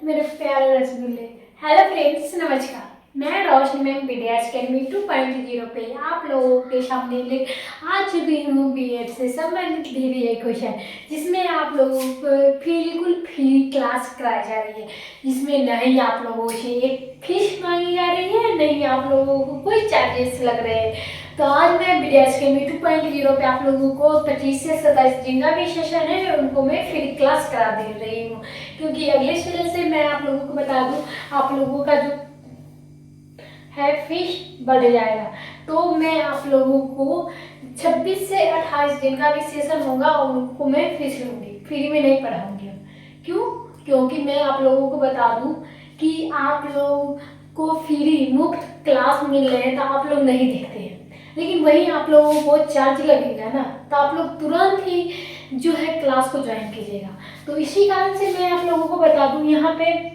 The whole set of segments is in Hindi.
मेरे प्यारे रसगुल्ले। हेलो फ्रेंड्स, नमस्कार। मैं रोशनी मैम विद्या अकेडमी 2.0 पे आप लोगों के सामने ले आ चुकी हूँ बीएड से संबंधित दी हुई एक क्वेश्चन, जिसमें आप लोगों को बिल्कुल फ्री क्लास कराई जा रही है, जिसमें नहीं आप लोगों से एक फीस मांगी जा रही है, नहीं आप लोगों को कोई चार्जेस लग रहे हैं। तो आज मैं विद्या अकेडमी 2.0 पे आप लोगों को 25 से 27 जिनका भी सेशन है उनको मैं फ्री क्लास करा दे रही हूँ, क्योंकि अगले सेशन से मैं आप लोगों को बता दूँ आप लोगों का जो है फीस बढ़ जाएगा। तो मैं आप लोगों को 26 से 28 दिन का भी सेशन होगा उनको मैं फीस लूँगी, फ्री में नहीं पढ़ाऊँगी। क्यों? क्योंकि मैं आप लोगों को बता दूँ कि आप लोग को फ्री मुफ्त क्लास मिल रहे हैं तो आप लोग नहीं देखते हैं, लेकिन वही आप लोगों को चार्ज लगेगा ना, तो आप लोग तुरंत ही जो है क्लास को ज्वाइन कीजिएगा। तो इसी कारण से मैं आप लोगों को बता दूँ, यहाँ पे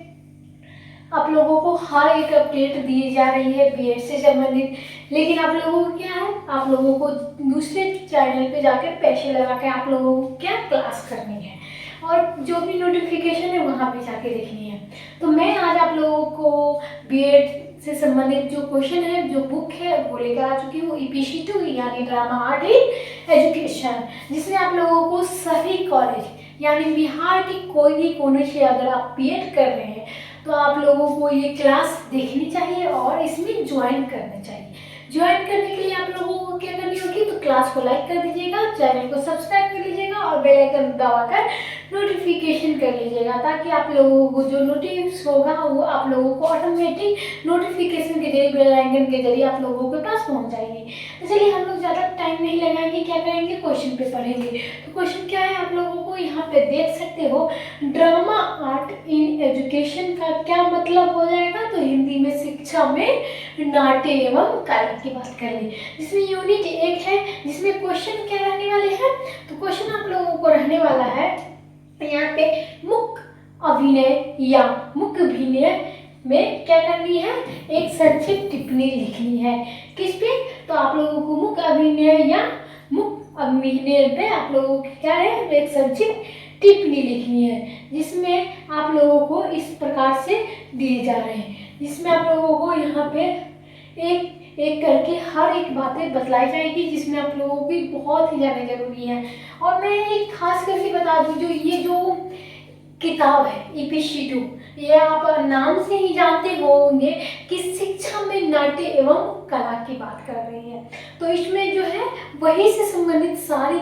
आप लोगों को हर एक अपडेट दी जा रही है बीएड से संबंधित, लेकिन आप लोगों को क्या है, आप लोगों को दूसरे चैनल पे जाके पैसे लगा के आप लोगों को क्या क्लास करनी है और जो भी नोटिफिकेशन है वहाँ पे जाके देखनी है। तो मैं आज आप लोगों को बीएड से संबंधित जो क्वेश्चन है, जो बुक है वो लेकर आ चुकी हूँ, EPC2 यानी ड्रामा आर्ट इन एजुकेशन, जिसमें आप लोगों को सभी कॉलेज यानी बिहार की कोई भी कोने से अगर आप बीएड कर रहे हैं तो आप लोगों को ये क्लास देखनी चाहिए और इसमें ज्वाइन करना चाहिए। ज्वाइन करने के लिए आप लोगों को क्या करनी होगी, तो क्लास को लाइक कर दीजिएगा, चैनल को सब्सक्राइब कर लीजिएगा और बेल आइकन दबाकर नोटिफिकेशन कर लीजिएगा, ताकि आप लोगों को जो नोटिस होगा वो आप लोगों को ऑटोमेटिक नोटिफिकेशन के जरिए, बेल आइकन के जरिए आप लोगों के पास पहुंच जाएगी। तो चलिए हम लोग ज़्यादा टाइम नहीं लगाएंगे, क्या करेंगे, क्वेश्चन पे पढ़ेंगे। तो क्वेश्चन क्या है आप लोगों को यहाँ पे देख सकते हो, ड्रामा आर्ट इन एजुकेशन का क्या मतलब हो जाएगा, तो हिंदी में शिक्षा में नाट्य एवं कला की बात करेंगे। जिसमें यूनिट 1 है, जिसमें क्वेश्चन क्या रहने वाले हैं, तो क्वेश्चन आप लोगों को रहने वाला है यहाँ पे मुख्य अभिनय या मुख्य अभिनय में क्या करनी है, एक संक्षिप्त टिप्पणी लिखनी है। किस पे, तो आप लोगों को मुख्य अभिनय या मुख्य अभिनय पे आप लोगों को क्या है, एक संक्षिप्त टिप्पणी लिखनी है, जिसमें आप लोगों को इस प्रकार से दिए जा रहे हैं, जिसमें आप लोगों को यहाँ पे एक एक करके हर एक बातें बतलाई जाएगी, जिसमें आप लोगों की बहुत ही ज़्यादा जरूरी है। और मैं एक खास करके बता दूं, जो ये जो किताब है EPC2, ये आप नाम से ही जानते होंगे कि शिक्षा में नाट्य एवं कला की बात कर रही है। तो इसमें जो है वही से संबंधित सारी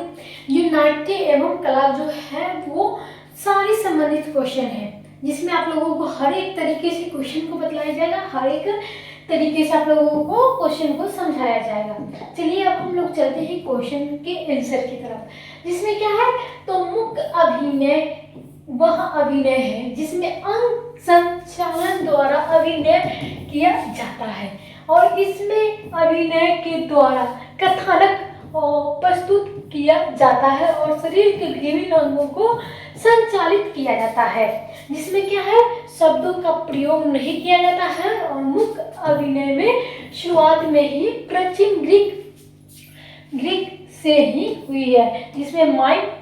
जो नाट्य एवं कला जो है वो सारी संबंधित क्वेश्चन है, जिसमें आप लोगों को हर एक तरीके से क्वेश्चन को बतलाया जाएगा, हर एक तरीके से आप लोगों को क्वेश्चन को समझाया जाएगा। चलिए अब हम लोग चलते हैं क्वेश्चन के आंसर की तरफ, जिसमें क्या है, तो मुख्य अभिनय वह अभिनय है जिसमें अंग संचालन द्वारा अभिनय किया जाता है, और इसमें अभिनय के द्वारा कथानक प्रस्तुत किया जाता है और शरीर के विभिन्न अंगों को संचालित किया जाता है, जिसमें क्या है, शब्दों का प्रयोग नहीं किया जाता है। और मुख्य अभिनय में शुरुआत में ही प्राचीन ग्रीक से ही हुई है, जिसमें माइक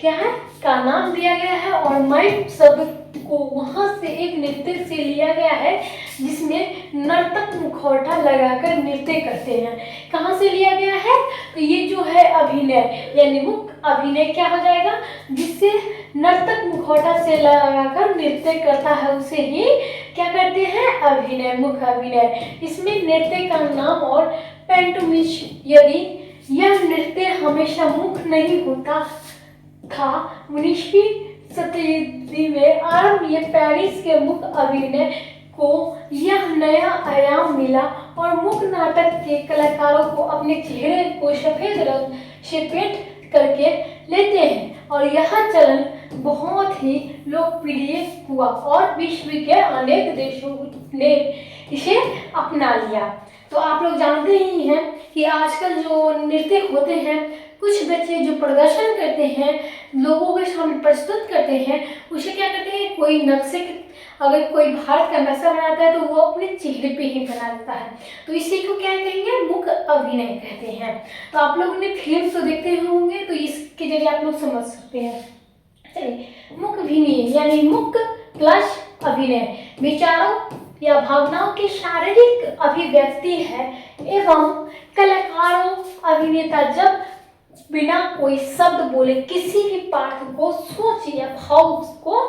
क्या है का नाम दिया गया है, और माइक शब्द को वहां से एक नृत्य से लिया गया है, जिसमें नर्तक मुखौटा लगाकर नृत्य करते हैं। कहाँ से लिया गया है, तो ये जो है अभिनय यानी मुख्य अभिनय क्या हो जाएगा, जिससे नर्तक मुखौटा से लगाकर नृत्य करता है उसे ही क्या करते हैं, अभिनय, मुख्य अभिनय। इसमें नृत्य का नाम और पैंटोमिश, यदि यह नृत्य हमेशा मुख्य नहीं होता था, 19वीं शताब्दी में आरंभ ये पेरिस के मुख्य अभिनय को यह नया आयाम मिला और मुख्य नाटक के कलाकारों को अपने चेहरे को सफेद रंग से पेंट करके लेते हैं, और यह चलन बहुत ही लोकप्रिय हुआ और विश्व के अनेक देशों ने इसे अपना लिया। तो आप लोग जानते ही हैं कि आजकल जो नृत्य होते हैं, कुछ बच्चे जो प्रदर्शन करते हैं, लोगों के सामने प्रस्तुत करते हैं, उसे क्या करते हैं, कोई नक्शे, अगर कोई भारत का नक्शा बनाता है तो वो अपने चेहरे पे ही बना देता है, तो इसी को क्या कहेंगे, मुख्य अभिनय कहते हैं। तो आप लोगों ने फिल्म तो देखते होंगे, तो इसके जरिए आप लोग समझ सकते हैं। चलिए, मुख्य अभिनय यानी मुख्य प्लस अभिनय विचारों या भावनाओं की शारीरिक अभिव्यक्ति है एवं कलाकारों अभिनेता जब बिना कोई शब्द बोले किसी भी पाठ को सोच या भाव को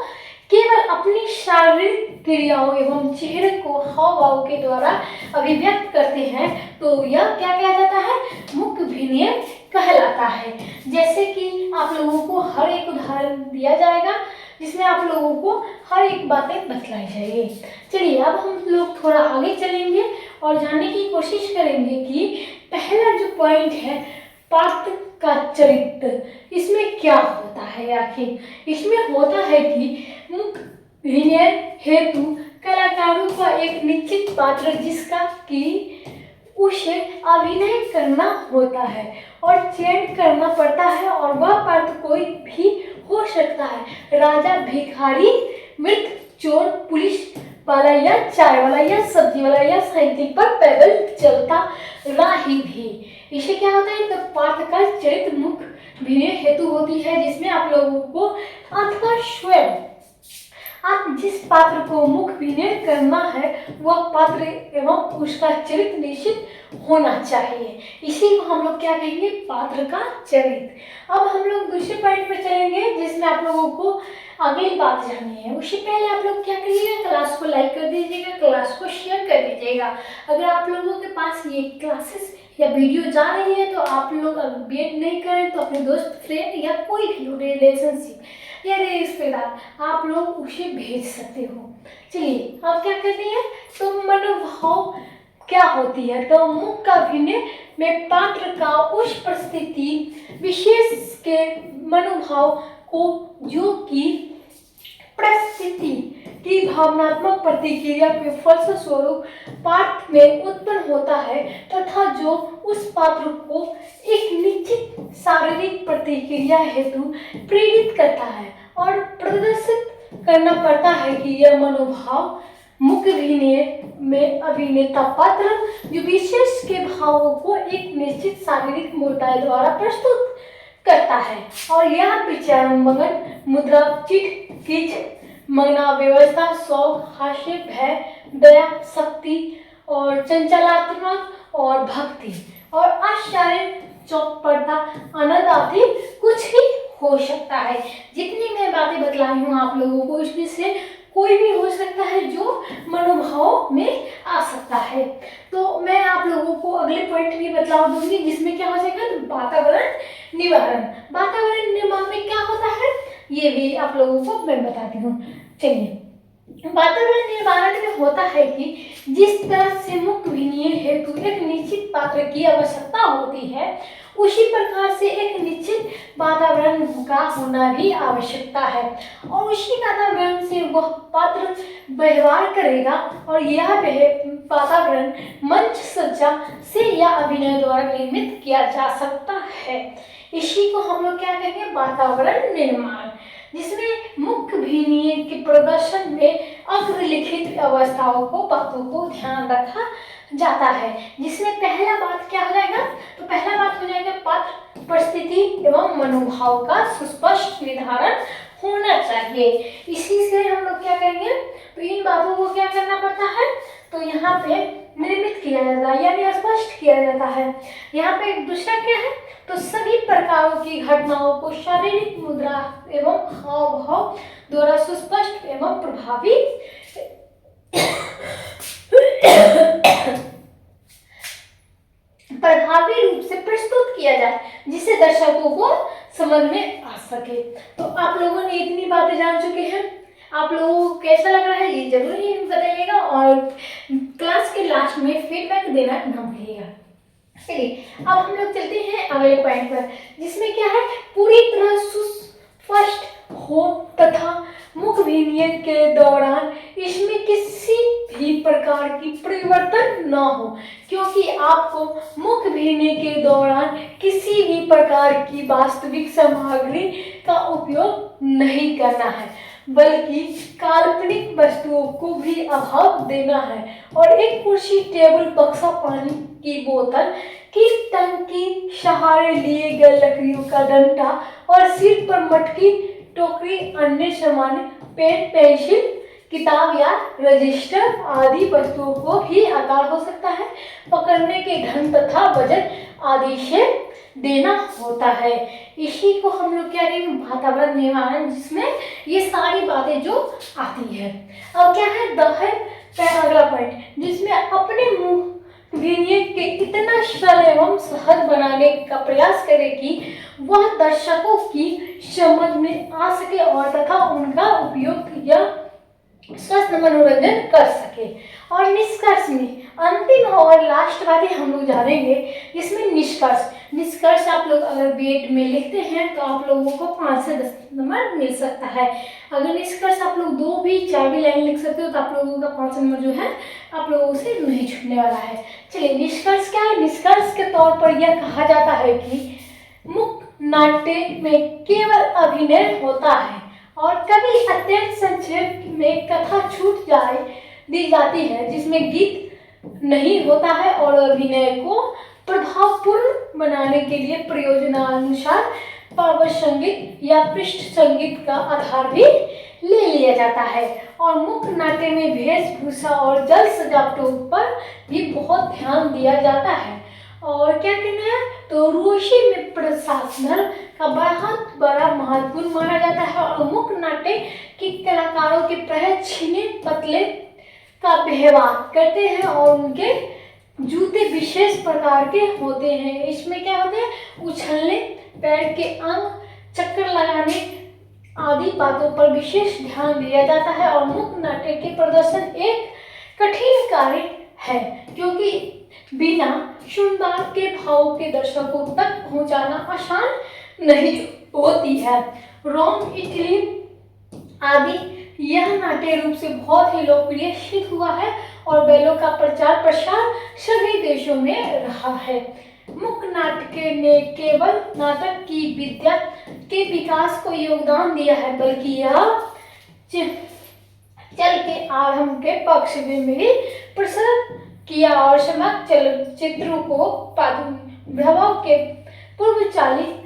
केवल अपनी शारीरिक क्रियाओं एवं चेहरे को हाव भाव के द्वारा अभिव्यक्त करते हैं तो यह क्या कहा जाता है, मुख अभिनय कहलाता है। जैसे कि आप लोगों को हर एक उदाहरण दिया जाएगा जिसमें आप लोगों को हर एक बातें बतलाई जाएगी। चलिए अब हम लोग थोड़ा आगे चलेंगे और जानने की कोशिश करेंगे कि पहला जो पॉइंट है पात्र का चरित्र, इसमें क्या होता है। आखिर इसमें होता है कि मुख अभिनय हेतु कलाकारों का एक निश्चित पात्र जिसका कि उसे अभिनय करना होता है और चयन करना पड़ता है और वह पात्र कोई भी हो सकता है, राजा, भिखारी, मृत, चोर, पुलिस वाला या चाय वाला या सब्जी वाला या साइकिल पर पैदल चलता राही भी। इसे क्या होता है, तो पात्र का चरित्र मुख अभिनय हेतु होती है जिसमें आप लोगों को अथवा स्वयं आप जिस पात्र को मुख अभिनय करना है वह पात्र एवं उसका चरित्र निश्चित होना चाहिए। इसी को हम लोग क्या कहेंगे, पात्र का चरित्र। अब हम लोग दूसरे पॉइंट पर चलेंगे जिसमें आप लोगों को अगली बात जाननी है। उससे पहले आप लोग क्या करिएगा, क्लास को लाइक कर दीजिएगा, क्लास को शेयर कर दीजिएगा। अगर आप लोगों के पास ये क्लासेस या वीडियो जा रही है तो आप लोग अगर वेट नहीं करें तो अपने दोस्त, फ्रेंड या कोई भी रिलेशनशिप या रिश्तेदार आप लोग उसे भेज सकते हो। चलिए अब क्या करते हैं, तो मनोभाव क्या होती है, तो मुख का अभिनय में पात्र का उस परिस्थिति विशेष के मनोभाव को जो कि परिस्थिति की भावनात्मक प्रतिक्रिया के फलस्वरूप पात्र में उत्पन्न होता है तथा जो उस पात्र को एक निश्चित शारीरिक प्रतिक्रिया हेतु प्रेरित करता है और प्रदर्शित करना पड़ता है कि यह मनोभाव मुख अभिनय में अभिनेता पात्र जो विशेष के भावों को एक निश्चित शारीरिक मूर्ता द्वारा प्रस्तुत करता है और यह विचार मगन, मुद्रा, चिट, किच, मगना व्यवस्था, शौक, हास्य, भय, दया, शक्ति और चंचलात्मक और भक्ति और आश्चर्य, चौपड़ता, आनंद आदि कुछ भी हो सकता है। जितनी मैं बातें बतलाई हूँ आप लोगों को इसमें से कोई भी हो सकता है जो मनोभाव में आ सकता है। तो मैं आप लोगों को अगले पॉइंट भी बतला दूंगी जिसमें क्या हो जाएगा, तो वातावरण निवारण। वातावरण निर्माण में क्या होता है ये भी आप लोगों को मैं बताती हूँ। चलिए वातावरण निवारण में होता है कि जिस तरह से मुख अभिनय हेतु एक निश्चित पात्र की आवश्यकता होती है उसी प्रकार से एक निश्चित वातावरण का होना भी आवश्यकता है और उसी वातावरण से वह पात्र व्यवहार करेगा और यह वातावरण मंच सज्जा से या अभिनय द्वारा निर्मित किया जा सकता है। इसी को हम लोग क्या कहेंगे, वातावरण निर्माण, जिसमें मुख्य अभिनय के प्रदर्शन में अग्रलिखित अवस्थाओं को बातों को ध्यान रखा जाता है। जिसमें पहला बात क्या हो जाएगा, तो पहला बात हो जाएगा पात्र परिस्थिति एवं मनोभाव का सुस्पष्ट निर्धारण होना चाहिए। इसी से हम लोग क्या करेंगे, तो इन बातों को क्या करना पड़ता है, तो यहाँ पे निर्मित किया जाता है यानी स्पष्ट किया जाता है। यहाँ पे एक दूसरा क्या है, तो सभी प्रकारों की घटनाओं को शारीरिक मुद्रा एवं हाव भाव द्वारा सुस्पष्ट एवं प्रभावी रूप से प्रस्तुत किया जाए जिससे दर्शकों को समझ में आ सके। तो आप लोगों ने इतनी बातें जान चुके हैं, आप लोगों को कैसा लग रहा है ये जरूर ही बताइएगा और क्लास के लास्ट में फीडबैक देना ना भूलिएगा। चलिए अब हम लोग चलते हैं अगले पॉइंट पर जिसमें क्या है, पूरी तरह सुस्पष्ट हो तथा मुख अभिनय के दौरान इसमें किसी भी प्रकार की परिवर्तन न हो, क्योंकि आपको मुख अभिनय के दौरान किसी भी प्रकार की वास्तविक सामग्री का उपयोग नहीं करना है बल्कि काल्पनिक वस्तुओं को भी अभाव देना है और एक कुर्सी, टेबल, बक्सा, पानी की बोतल की टंकी, सहारे लिए गए लकड़ियों का डंडा और सिर पर मटकी, टोकरी, अन्य सामान, पेन, पेंसिल किताब या रजिस्टर आदि वस्तुओं को भी आकार हो सकता है, पकड़ने के ढंग तथा वजन आदि से देना होता है। इसी को हम लोग क्या कहेंगे, वातावरण निर्माण, जिसमें ये सारी बातें जो आती है। अब क्या है, द है अगला पॉइंट, जिसमें अपने मुंह विनियत के इतना सरल एवं सहज बनाने का प्रयास करे कि वह दर्शकों की समझ में आ सके और तथा उनका उपयोग या स्वस्थ मनोरंजन कर सके। और निष्कर्ष में अंतिम और लास्ट बातें हम लोग जानेंगे, जिसमें निष्कर्ष आप लोग अगर बीएड में लिखते हैं तो आप लोगों को 5 से 10 नंबर मिल सकता है। अगर निष्कर्ष आप लोग 2 भी 4 भी लाइन लिख सकते हो तो आप लोगों का 5 नंबर जो है आप लोगों से नहीं छूटने वाला है। चलिए, निष्कर्ष क्या है। निष्कर्ष के तौर पर यह कहा जाता है कि मुख्य नाट्य में केवल अभिनय होता है और कभी अत्यंत संक्षेप में कथा छूट दी जाती है, जिसमें गीत नहीं होता है और अभिनय को प्रभावपूर्ण बनाने के लिए प्रयोजनानुसार पावर संगीत या पृष्ठ संगीत का आधार भी ले लिया जाता है। और मुख्य नाट्य में वेशभूषा और जल सजावटों पर भी बहुत ध्यान दिया जाता है। और क्या कहना है, तो रूसी में प्रशासन का बहुत बड़ा महत्वपूर्ण माना जाता है और मुख्य नाट्य के कलाकारों के प्राय छीने पतले का व्यवहार करते हैं और उनके जूते विशेष प्रकार के होते हैं। इसमें क्या होते हैं, उछलने, पैर के अंग, चक्कर लगाने आदि बातों पर विशेष ध्यान दिया जाता है। और मुख्य नाट्य के प्रदर्शन एक कठिन कार्य है, क्योंकि बिना सुंदर के भाव के दर्शकों तक पहुंचाना आसान नहीं होती है। रोम, इटली आदि यह नाट्य रूप से बहुत ही लोकप्रिय सिद्ध हुआ है और बैलों का प्रचार प्रसार सभी देशों में रहा है। मुख्य नाट्य ने केवल नाटक की विद्या के विकास को योगदान दिया है, बल्कि यह चल के आरंभ के पक्ष में भी प्रसार किया और समग्र चलचित्रों को प्रभाव के पूर्व चालित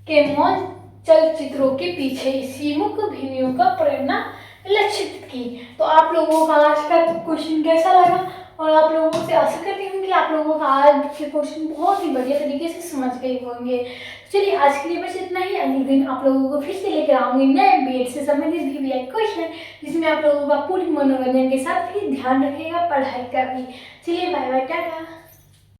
के मौन चलचित्रों के पीछे इसी मुख्य भूमियों का प्रेरणा लक्षित की। तो आप लोगों का आज का क्वेश्चन कैसा लगा, और आप लोगों से आशा करती हूँ कि आप लोगों का आज के क्वेश्चन बहुत ही बढ़िया तरीके से समझ गए होंगे। चलिए, आज के लिए बस इतना ही। अगले दिन आप लोगों को फिर से लेकर आऊंगी नए बीएड से संबंधित भी क्वेश्चन, जिसमें आप लोगों का पूरी मनोरंजन के साथ भी ध्यान रखेगा पढ़ाई का भी। चलिए, बाय बाय, टाटा।